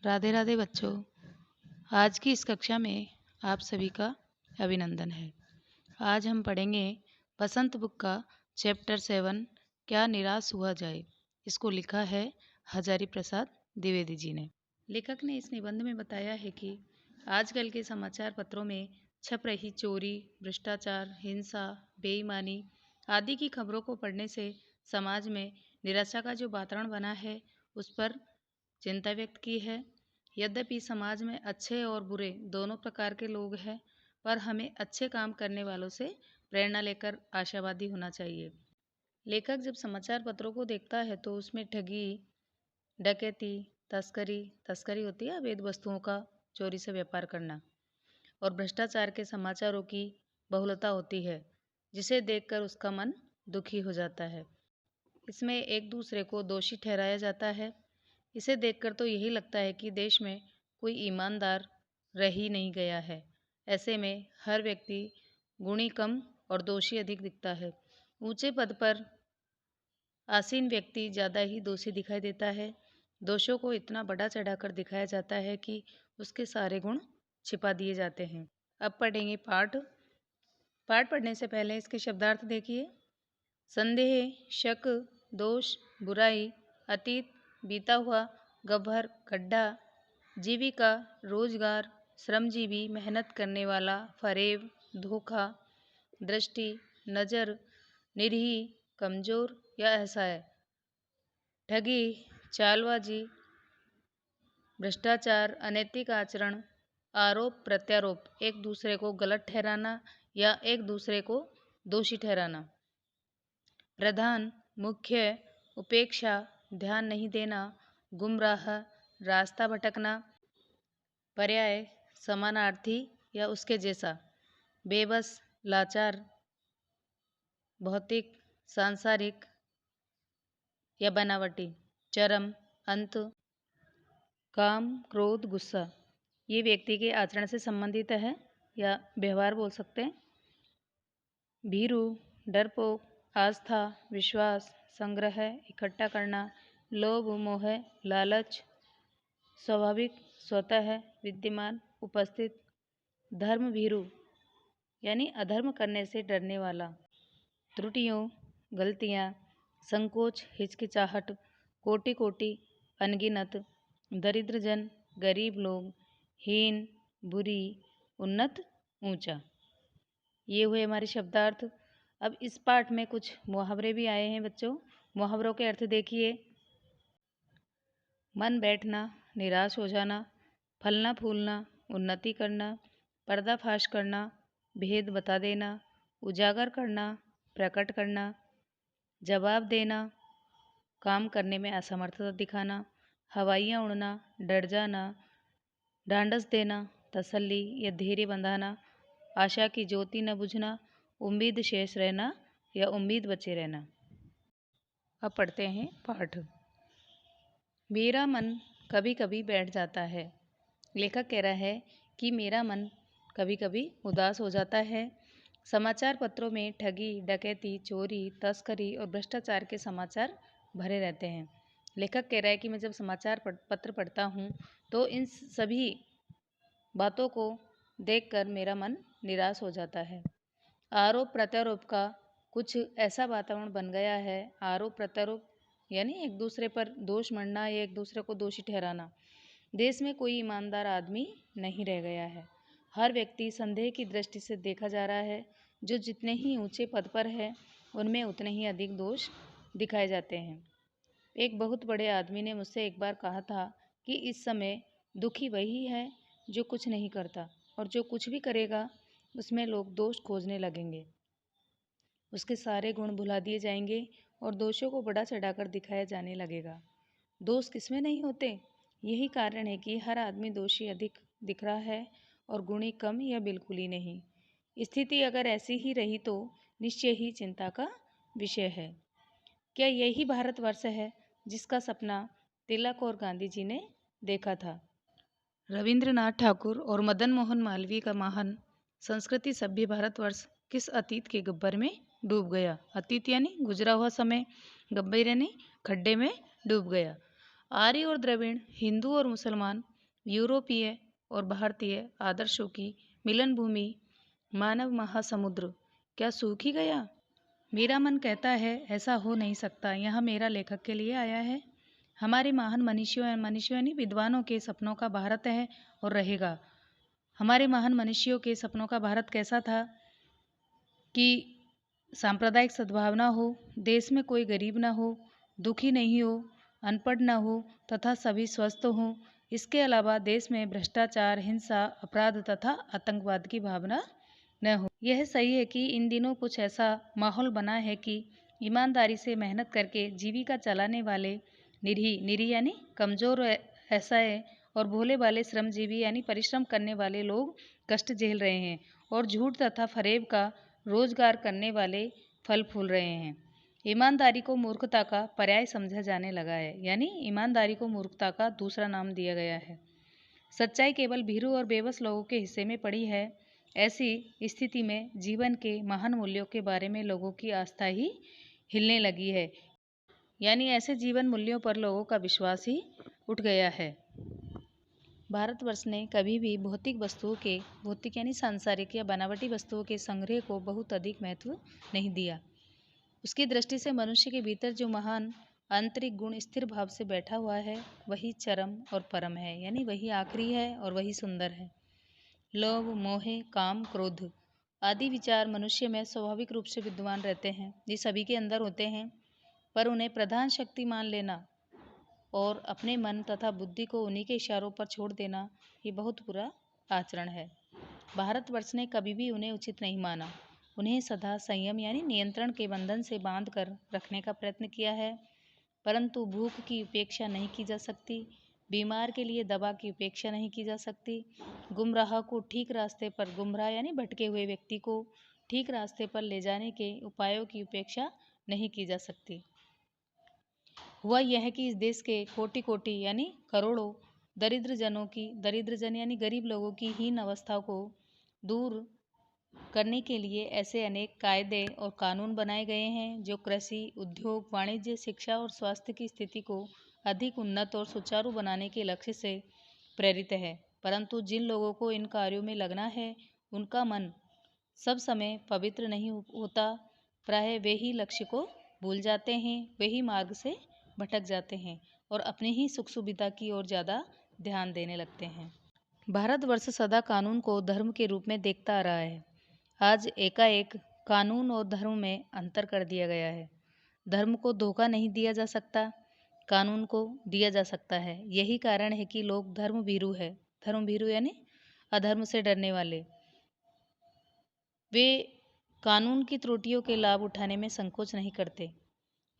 राधे राधे बच्चों। आज की इस कक्षा में आप सभी का अभिनंदन है। आज हम पढ़ेंगे बसंत बुक का चैप्टर 7 क्या निराश हुआ जाए। इसको लिखा है हजारी प्रसाद द्विवेदी जी ने। लेखक ने इस निबंध में बताया है कि आजकल के समाचार पत्रों में छप रही चोरी, भ्रष्टाचार, हिंसा, बेईमानी आदि की खबरों को पढ़ने से समाज में निराशा का जो वातावरण बना है उस पर चिंता व्यक्त की है। यद्यपि समाज में अच्छे और बुरे दोनों प्रकार के लोग हैं, पर हमें अच्छे काम करने वालों से प्रेरणा लेकर आशावादी होना चाहिए। लेखक जब समाचार पत्रों को देखता है तो उसमें ठगी, डकैती, तस्करी होती है अवैध वस्तुओं का चोरी से व्यापार करना, और भ्रष्टाचार के समाचारों की बहुलता होती है, जिसे देखकर उसका मन दुखी हो जाता है। इसमें एक दूसरे को दोषी ठहराया जाता है। इसे देखकर तो यही लगता है कि देश में कोई ईमानदार रह ही नहीं गया है। ऐसे में हर व्यक्ति गुणी कम और दोषी अधिक दिखता है। ऊंचे पद पर आसीन व्यक्ति ज़्यादा ही दोषी दिखाई देता है। दोषों को इतना बड़ा चढ़ाकर दिखाया जाता है कि उसके सारे गुण छिपा दिए जाते हैं। अब पढ़ेंगे पाठ पढ़ने से पहले इसके शब्दार्थ देखिए। संदेह, शक, दोष, बुराई, अतीत, बीता हुआ, गह्वर, गड्ढा, जीविका, रोजगार, श्रमजीवी, मेहनत करने वाला, फरेब, धोखा, दृष्टि, नज़र, निरीह, कमजोर या असहाय, ठगी, चालबाजी, भ्रष्टाचार, अनैतिक आचरण, आरोप प्रत्यारोप, एक दूसरे को गलत ठहराना या एक दूसरे को दोषी ठहराना। प्रधान, मुख्य, उपेक्षा, ध्यान नहीं देना, गुमराह, रास्ता भटकना, पर्याय, समानार्थी या उसके जैसा, बेबस, लाचार, भौतिक, सांसारिक या बनावटी, चरम, अंत, काम, क्रोध, गुस्सा। ये व्यक्ति के आचरण से संबंधित है या व्यवहार बोल सकते हैं। भीरू, डरपोक, आस्था, विश्वास, संग्रह, इकट्ठा करना, लोभ, मोह, लालच, स्वाभाविक, स्वतः, विद्यमान, उपस्थित। धर्म भीरू यानी अधर्म करने से डरने वाला। त्रुटियों, गलतियाँ, संकोच, हिचकिचाहट, कोटि कोटि, अनगिनत, दरिद्रजन, गरीब लोग, हीन, बुरी, उन्नत, ऊंचा। ये हुए हमारे शब्दार्थ। अब इस पाठ में कुछ मुहावरे भी आए हैं बच्चों। मुहावरों के अर्थ देखिए। मन बैठना, निराश हो जाना, फलना फूलना, उन्नति करना, पर्दाफाश करना, भेद बता देना, उजागर करना, प्रकट करना, जवाब देना, काम करने में असमर्थता दिखाना, हवाइयाँ उड़ना, डर जाना, ढांढस देना, तसल्ली या धैर्य बंधाना, आशा की ज्योति न बुझना, उम्मीद शेष रहना या उम्मीद बचे रहना। अब पढ़ते हैं पाठ। मेरा मन कभी कभी बैठ जाता है। लेखक कह रहा है कि मेरा मन कभी कभी उदास हो जाता है। समाचार पत्रों में ठगी, डकैती, चोरी, तस्करी और भ्रष्टाचार के समाचार भरे रहते हैं। लेखक कह रहा है कि मैं जब समाचार पत्र पढ़ता हूँ तो इन सभी बातों को देखकर मेरा मन निराश हो जाता है। आरोप प्रत्यारोप का कुछ ऐसा वातावरण बन गया है। आरोप प्रत्यारोप यानी एक दूसरे पर दोष मढ़ना या एक दूसरे को दोषी ठहराना। देश में कोई ईमानदार आदमी नहीं रह गया है। हर व्यक्ति संदेह की दृष्टि से देखा जा रहा है। जो जितने ही ऊंचे पद पर है उनमें उतने ही अधिक दोष दिखाए जाते हैं। एक बहुत बड़े आदमी ने मुझसे एक बार कहा था कि इस समय दुखी वही है जो कुछ नहीं करता, और जो कुछ भी करेगा उसमें लोग दोष खोजने लगेंगे। उसके सारे गुण भुला दिए जाएंगे और दोषों को बड़ा चढ़ाकर दिखाया जाने लगेगा। दोष किसमें नहीं होते? यही कारण है कि हर आदमी दोषी अधिक दिख रहा है और गुणी कम या बिल्कुल ही नहीं। स्थिति अगर ऐसी ही रही तो निश्चय ही चिंता का विषय है। क्या यही भारतवर्ष है जिसका सपना तिलक और गांधी जी ने देखा था? रविंद्रनाथ ठाकुर और मदन मोहन मालवीय का महान संस्कृति सभ्य भारतवर्ष किस अतीत के गब्बर में डूब गया? अतीत यानी गुजरा हुआ समय, गब्बर यानी खड्डे में डूब गया। आर्य और द्रविड़, हिंदू और मुसलमान यूरोपीय और भारतीय आदर्शों की मिलन भूमि मानव महासमुद्र क्या सूख ही गया? मेरा मन कहता है ऐसा हो नहीं सकता। यह मेरा लेखक के लिए आया है। हमारे महान मनुष्यों यानी विद्वानों के सपनों का भारत है और रहेगा। हमारे महान मनुष्यों के सपनों का भारत कैसा था कि सांप्रदायिक सद्भावना हो, देश में कोई गरीब ना हो, दुखी नहीं हो, अनपढ़ ना हो तथा सभी स्वस्थ हों। इसके अलावा देश में भ्रष्टाचार, हिंसा, अपराध तथा आतंकवाद की भावना न हो। यह सही है कि इन दिनों कुछ ऐसा माहौल बना है कि ईमानदारी से मेहनत करके जीविका चलाने वाले निरीह यानी कमज़ोर असहाय और भोले भाले श्रमजीवी यानी परिश्रम करने वाले लोग कष्ट झेल रहे हैं और झूठ तथा फरेब का रोजगार करने वाले फल फूल रहे हैं। ईमानदारी को मूर्खता का पर्याय समझा जाने लगा है, यानी ईमानदारी को मूर्खता का दूसरा नाम दिया गया है। सच्चाई केवल भीरू और बेबस लोगों के हिस्से में पड़ी है। ऐसी स्थिति में जीवन के महान मूल्यों के बारे में लोगों की आस्था ही हिलने लगी है, यानी ऐसे जीवन मूल्यों पर लोगों का विश्वास ही उठ गया है। भारतवर्ष ने कभी भी भौतिक यानी सांसारिक या बनावटी वस्तुओं के संग्रह को बहुत अधिक महत्व नहीं दिया। उसकी दृष्टि से मनुष्य के भीतर जो महान आंतरिक गुण स्थिर भाव से बैठा हुआ है वही चरम और परम है, यानी वही आखिरी है और वही सुंदर है। लोभ, मोह, काम, क्रोध आदि विचार मनुष्य में स्वाभाविक रूप से विद्यमान रहते हैं। ये सभी के अंदर होते हैं, पर उन्हें प्रधान शक्ति मान लेना और अपने मन तथा बुद्धि को उन्हीं के इशारों पर छोड़ देना ये बहुत बुरा आचरण है। भारतवर्ष ने कभी भी उन्हें उचित नहीं माना। उन्हें सदा संयम यानी नियंत्रण के बंधन से बांध कर रखने का प्रयत्न किया है, परंतु भूख की उपेक्षा नहीं की जा सकती, बीमार के लिए दवा की उपेक्षा नहीं की जा सकती, गुमराह को ठीक रास्ते पर, गुमराह यानी भटके हुए व्यक्ति को ठीक रास्ते पर ले जाने के उपायों की उपेक्षा नहीं की जा सकती। हुआ यह है कि इस देश के कोटि कोटि यानी करोड़ों दरिद्र जन यानी गरीब लोगों की हीन अवस्था को दूर करने के लिए ऐसे अनेक कायदे और कानून बनाए गए हैं जो कृषि, उद्योग, वाणिज्य, शिक्षा और स्वास्थ्य की स्थिति को अधिक उन्नत और सुचारू बनाने के लक्ष्य से प्रेरित है। परंतु जिन लोगों को इन कार्यों में लगना है उनका मन सब समय पवित्र नहीं होता। प्रायः वे ही लक्ष्य को भूल जाते हैं, वे ही मार्ग से भटक जाते हैं और अपनी ही सुख सुविधा की ओर ज़्यादा ध्यान देने लगते हैं। भारतवर्ष सदा कानून को धर्म के रूप में देखता आ रहा है। आज एकाएक कानून और धर्म में अंतर कर दिया गया है। धर्म को धोखा नहीं दिया जा सकता, कानून को दिया जा सकता है। यही कारण है कि लोग धर्म भीरू यानी अधर्म से डरने वाले, वे कानून की त्रुटियों के लाभ उठाने में संकोच नहीं करते।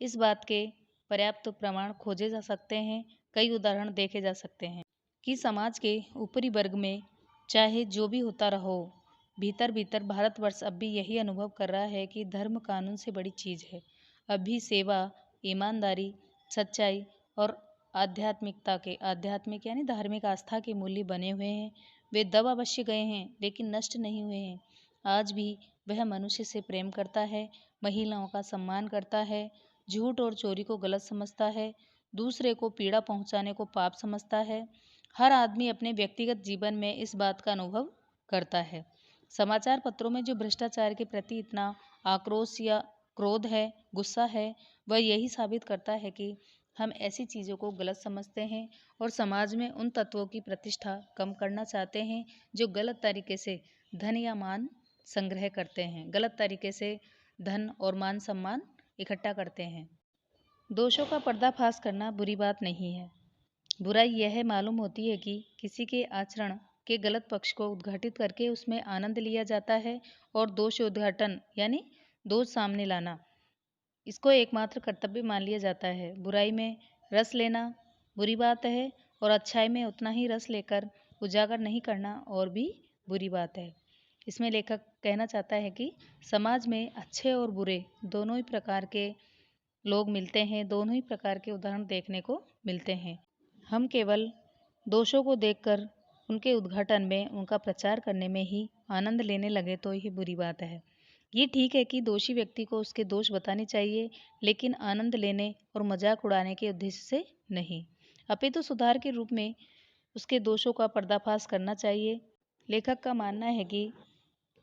इस बात के पर्याप्त प्रमाण खोजे जा सकते हैं, कई उदाहरण देखे जा सकते हैं कि समाज के ऊपरी वर्ग में चाहे जो भी होता रहो, भीतर भीतर भारतवर्ष अब भी यही अनुभव कर रहा है कि धर्म कानून से बड़ी चीज़ है। अब भी सेवा, ईमानदारी, सच्चाई और आध्यात्मिक यानी धार्मिक आस्था के मूल्य बने हुए हैं। वे दब अवश्य गए हैं लेकिन नष्ट नहीं हुए हैं। आज भी वह मनुष्य से प्रेम करता है, महिलाओं का सम्मान करता है, झूठ और चोरी को गलत समझता है, दूसरे को पीड़ा पहुंचाने को पाप समझता है। हर आदमी अपने व्यक्तिगत जीवन में इस बात का अनुभव करता है। समाचार पत्रों में जो भ्रष्टाचार के प्रति इतना आक्रोश या क्रोध है, गुस्सा है, वह यही साबित करता है कि हम ऐसी चीज़ों को गलत समझते हैं और समाज में उन तत्वों की प्रतिष्ठा कम करना चाहते हैं जो गलत तरीके से धन या मान संग्रह करते हैं, गलत तरीके से धन और मान सम्मान इकट्ठा करते हैं। दोषों का पर्दाफाश करना बुरी बात नहीं है। बुराई यह मालूम होती है कि किसी के आचरण के गलत पक्ष को उद्घाटित करके उसमें आनंद लिया जाता है और दोष उद्घाटन यानी दोष सामने लाना इसको एकमात्र कर्तव्य मान लिया जाता है। बुराई में रस लेना बुरी बात है और अच्छाई में उतना ही रस लेकर उजागर नहीं करना और भी बुरी बात है। इसमें लेखक कहना चाहता है कि समाज में अच्छे और बुरे दोनों ही प्रकार के लोग मिलते हैं, दोनों ही प्रकार के उदाहरण देखने को मिलते हैं। हम केवल दोषों को देखकर उनके उद्घाटन में, उनका प्रचार करने में ही आनंद लेने लगे तो ये बुरी बात है। ये ठीक है कि दोषी व्यक्ति को उसके दोष बताने चाहिए, लेकिन आनंद लेने और मजाक उड़ाने के उद्देश्य से नहीं, अपितु सुधार के रूप में उसके दोषों का पर्दाफाश करना चाहिए। लेखक का मानना है कि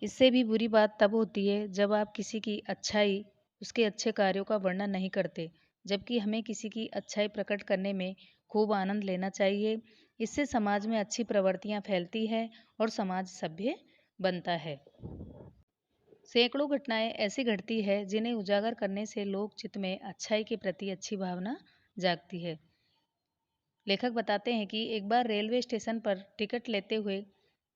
इससे भी बुरी बात तब होती है जब आप किसी की अच्छाई, उसके अच्छे कार्यों का वर्णन नहीं करते, जबकि हमें किसी की अच्छाई प्रकट करने में खूब आनंद लेना चाहिए। इससे समाज में अच्छी प्रवृत्तियां फैलती है और समाज सभ्य बनता है। सैकड़ों घटनाएं ऐसी घटती है जिन्हें उजागर करने से लोक चित्त में अच्छाई के प्रति अच्छी भावना जागती है। लेखक बताते हैं कि एक बार रेलवे स्टेशन पर टिकट लेते हुए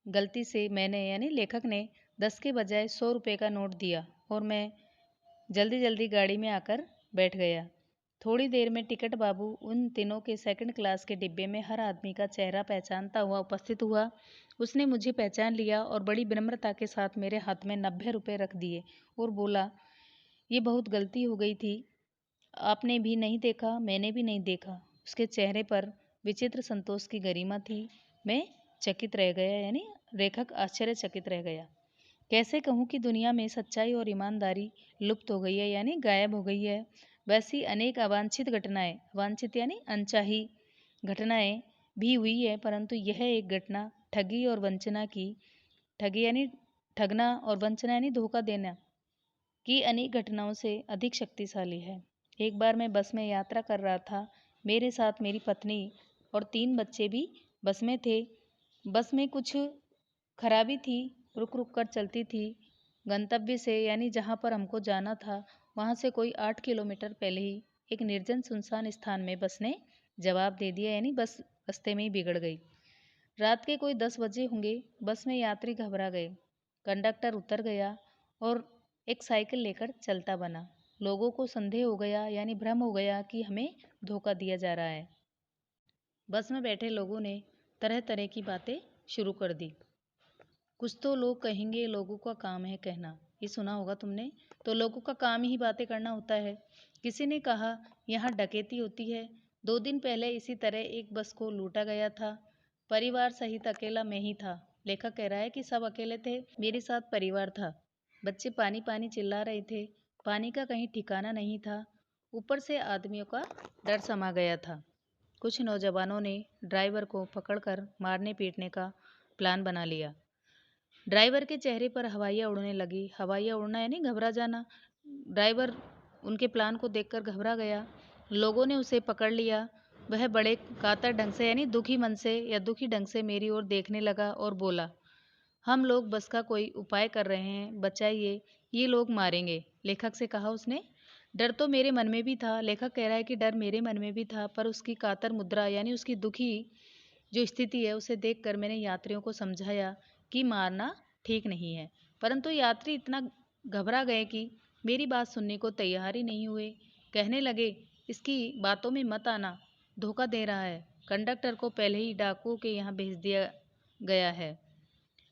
गलती से मैंने यानी लेखक ने 10 के बजाय 100 रुपये का नोट दिया और मैं जल्दी जल्दी गाड़ी में आकर बैठ गया। थोड़ी देर में टिकट बाबू उन तीनों के सेकंड क्लास के डिब्बे में हर आदमी का चेहरा पहचानता हुआ उपस्थित हुआ। उसने मुझे पहचान लिया और बड़ी विनम्रता के साथ मेरे हाथ में 90 रुपये रख दिए और बोला, ये बहुत गलती हो गई थी, आपने भी नहीं देखा, मैंने भी नहीं देखा। उसके चेहरे पर विचित्र संतोष की गरिमा थी। मैं चकित रह गया, यानी लेखक आश्चर्यचकित रह गया। कैसे कहूँ कि दुनिया में सच्चाई और ईमानदारी लुप्त हो गई है, यानी गायब हो गई है। वैसी अनेक अवांछित घटनाएं, अवांछित यानी अनचाही घटनाएं भी हुई है, परंतु यह एक घटना ठगी और वंचना की, ठगी यानी ठगना और वंचना यानी धोखा देना की अनेक घटनाओं से अधिक शक्तिशाली है। एक बार मैं बस में यात्रा कर रहा था। मेरे साथ मेरी पत्नी और 3 बच्चे भी बस में थे। बस में कुछ खराबी थी, रुक रुक कर चलती थी। गंतव्य से यानी जहाँ पर हमको जाना था वहाँ से कोई 8 किलोमीटर पहले ही एक निर्जन सुनसान स्थान में बस ने जवाब दे दिया, यानी बस रास्ते में ही बिगड़ गई। रात के कोई 10 बजे होंगे। बस में यात्री घबरा गए। कंडक्टर उतर गया और एक साइकिल लेकर चलता बना। लोगों को संदेह हो गया, यानी भ्रम हो गया कि हमें धोखा दिया जा रहा है। बस में बैठे लोगों ने तरह तरह की बातें शुरू कर दी। कुछ तो लोग कहेंगे लोगों का काम है कहना, ये सुना होगा तुमने। तो लोगों का काम ही बातें करना होता है। किसी ने कहा यहाँ डकैती होती है। 2 दिन पहले इसी तरह एक बस को लूटा गया था। परिवार सहित अकेला मैं ही था। लेखक कह रहा है कि सब अकेले थे, मेरे साथ परिवार था। बच्चे पानी पानी चिल्ला रहे थे। पानी का कहीं ठिकाना नहीं था। ऊपर से आदमियों का डर समा गया था। कुछ नौजवानों ने ड्राइवर को पकड़कर मारने पीटने का प्लान बना लिया। ड्राइवर के चेहरे पर हवाइयाँ उड़ने लगी। हवाइयाँ उड़ना यानी घबरा जाना। ड्राइवर उनके प्लान को देखकर घबरा गया। लोगों ने उसे पकड़ लिया। वह बड़े कातर ढंग से यानी दुखी मन से या दुखी ढंग से मेरी ओर देखने लगा और बोला, हम लोग बस का कोई उपाय कर रहे हैं, बचाइए, ये लोग मारेंगे। लेखक से कहा उसने। डर तो मेरे मन में भी था। लेखक कह रहा है कि डर मेरे मन में भी था, पर उसकी कातर मुद्रा यानी उसकी दुखी जो स्थिति है उसे देखकर मैंने यात्रियों को समझाया कि मारना ठीक नहीं है। परंतु यात्री इतना घबरा गए कि मेरी बात सुनने को तैयार ही नहीं हुए। कहने लगे, इसकी बातों में मत आना, धोखा दे रहा है। कंडक्टर को पहले ही डाकुओं के यहाँ भेज दिया गया है।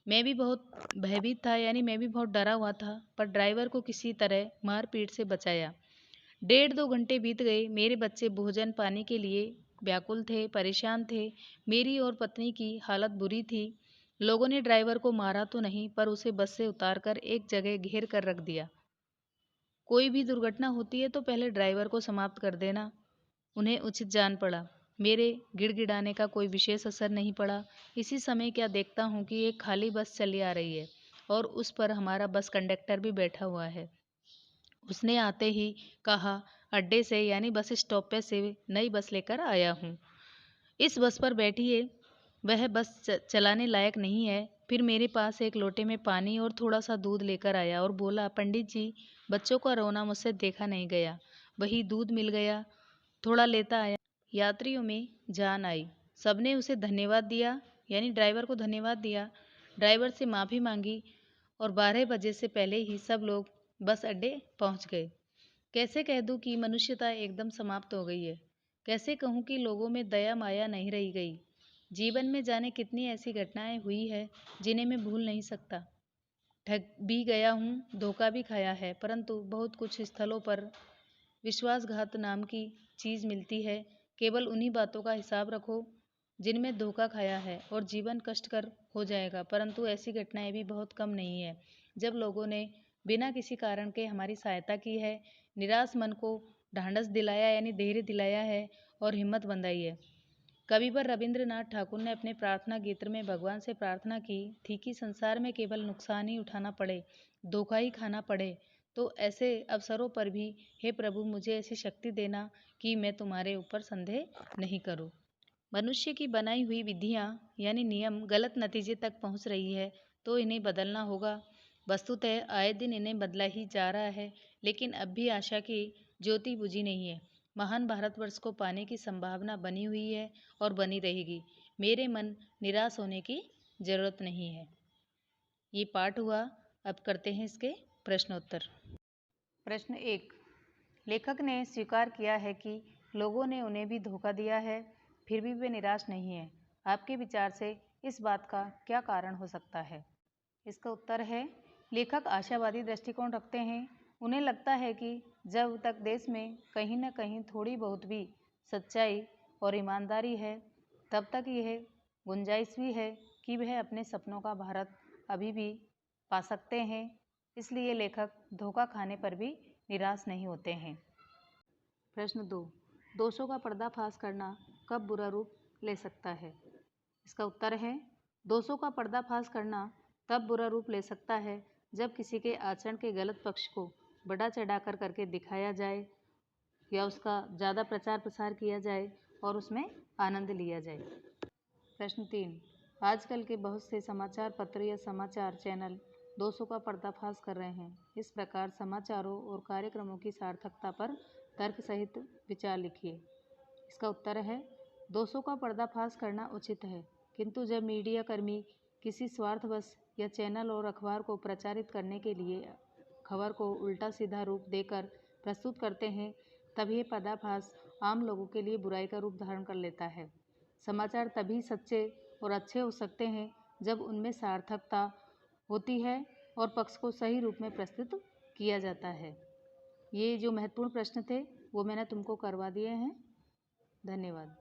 मैं भी बहुत भयभीत था, यानी मैं भी बहुत डरा हुआ था, पर ड्राइवर को किसी तरह मारपीट से बचाया। 1.5-2 घंटे बीत गए। मेरे बच्चे भोजन पानी के लिए व्याकुल थे, परेशान थे। मेरी और पत्नी की हालत बुरी थी। लोगों ने ड्राइवर को मारा तो नहीं, पर उसे बस से उतारकर एक जगह घेर कर रख दिया। कोई भी दुर्घटना होती है तो पहले ड्राइवर को समाप्त कर देना, उन्हें उचित जान पड़ा। मेरे गिड़गिड़ाने का कोई विशेष असर नहीं पड़ा। इसी समय क्या देखता हूँ कि एक खाली बस चली आ रही है और उस पर हमारा बस कंडक्टर भी बैठा हुआ है। उसने आते ही कहा, अड्डे से यानी बस स्टॉप पे से नई बस लेकर आया हूँ, इस बस पर बैठिए। वह बस चलाने लायक नहीं है। फिर मेरे पास एक लोटे में पानी और थोड़ा सा दूध लेकर आया और बोला, पंडित जी, बच्चों का रोना मुझसे देखा नहीं गया। वही दूध मिल गया, थोड़ा लेता आया। यात्रियों में जान आई। सबने उसे धन्यवाद दिया, यानी ड्राइवर को धन्यवाद दिया। ड्राइवर से माफ़ी मांगी और 12 बजे से पहले ही सब लोग बस अड्डे पहुंच गए। कैसे कह दूं कि मनुष्यता एकदम समाप्त हो गई है। कैसे कहूं कि लोगों में दया माया नहीं रही गई। जीवन में जाने कितनी ऐसी घटनाएं हुई है जिन्हें मैं भूल नहीं सकता। ठग भी गया हूँ, धोखा भी खाया है, परंतु बहुत कुछ स्थलों पर विश्वासघात नाम की चीज़ मिलती है। केवल उन्हीं बातों का हिसाब रखो जिनमें धोखा खाया है और जीवन कष्टकर हो जाएगा। परंतु ऐसी घटनाएं भी बहुत कम नहीं है जब लोगों ने बिना किसी कारण के हमारी सहायता की है, निराश मन को ढांढस दिलाया यानी धैर्य दिलाया है और हिम्मत बंधाई है। कविवर रविंद्रनाथ ठाकुर ने अपने प्रार्थना गीत में भगवान से प्रार्थना की थी कि संसार में केवल नुकसान ही उठाना पड़े, धोखा ही खाना पड़े, तो ऐसे अवसरों पर भी हे प्रभु मुझे ऐसी शक्ति देना कि मैं तुम्हारे ऊपर संदेह नहीं करूं। मनुष्य की बनाई हुई विधियां यानी नियम गलत नतीजे तक पहुंच रही है तो इन्हें बदलना होगा। वस्तुतः आए दिन इन्हें बदला ही जा रहा है, लेकिन अब भी आशा की ज्योति बुझी नहीं है। महान भारतवर्ष को पाने की संभावना बनी हुई है और बनी रहेगी। मेरे मन निराश होने की जरूरत नहीं है। ये पाठ हुआ। अब करते हैं इसके प्रश्नोत्तर। प्रश्न 1। लेखक ने स्वीकार किया है कि लोगों ने उन्हें भी धोखा दिया है, फिर भी वे निराश नहीं है। आपके विचार से इस बात का क्या कारण हो सकता है? इसका उत्तर है, लेखक आशावादी दृष्टिकोण रखते हैं। उन्हें लगता है कि जब तक देश में कहीं न कहीं थोड़ी बहुत भी सच्चाई और ईमानदारी है, तब तक यह गुंजाइश भी है कि वह अपने सपनों का भारत अभी भी पा सकते हैं। इसलिए लेखक धोखा खाने पर भी निराश नहीं होते हैं। प्रश्न 2। दोषों का पर्दाफाश करना कब बुरा रूप ले सकता है? इसका उत्तर है, दोषों का पर्दाफाश करना तब बुरा रूप ले सकता है जब किसी के आचरण के गलत पक्ष को बढ़ा चढ़ाकर करके दिखाया जाए या उसका ज़्यादा प्रचार प्रसार किया जाए और उसमें आनंद लिया जाए। प्रश्न 3। आजकल के बहुत से समाचार पत्र या समाचार चैनल दोषों का पर्दाफाश कर रहे हैं। इस प्रकार समाचारों और कार्यक्रमों की सार्थकता पर तर्क सहित विचार लिखिए। इसका उत्तर है, दोषों का पर्दाफाश करना उचित है, किंतु जब मीडिया कर्मी किसी स्वार्थवश या चैनल और अखबार को प्रचारित करने के लिए खबर को उल्टा सीधा रूप देकर प्रस्तुत करते हैं, तब यह पर्दाफाश आम लोगों के लिए बुराई का रूप धारण कर लेता है। समाचार तभी सच्चे और अच्छे हो सकते हैं जब उनमें सार्थकता होती है और पक्ष को सही रूप में प्रस्तुत किया जाता है। ये जो महत्वपूर्ण प्रश्न थे वो मैंने तुमको करवा दिए हैं। धन्यवाद।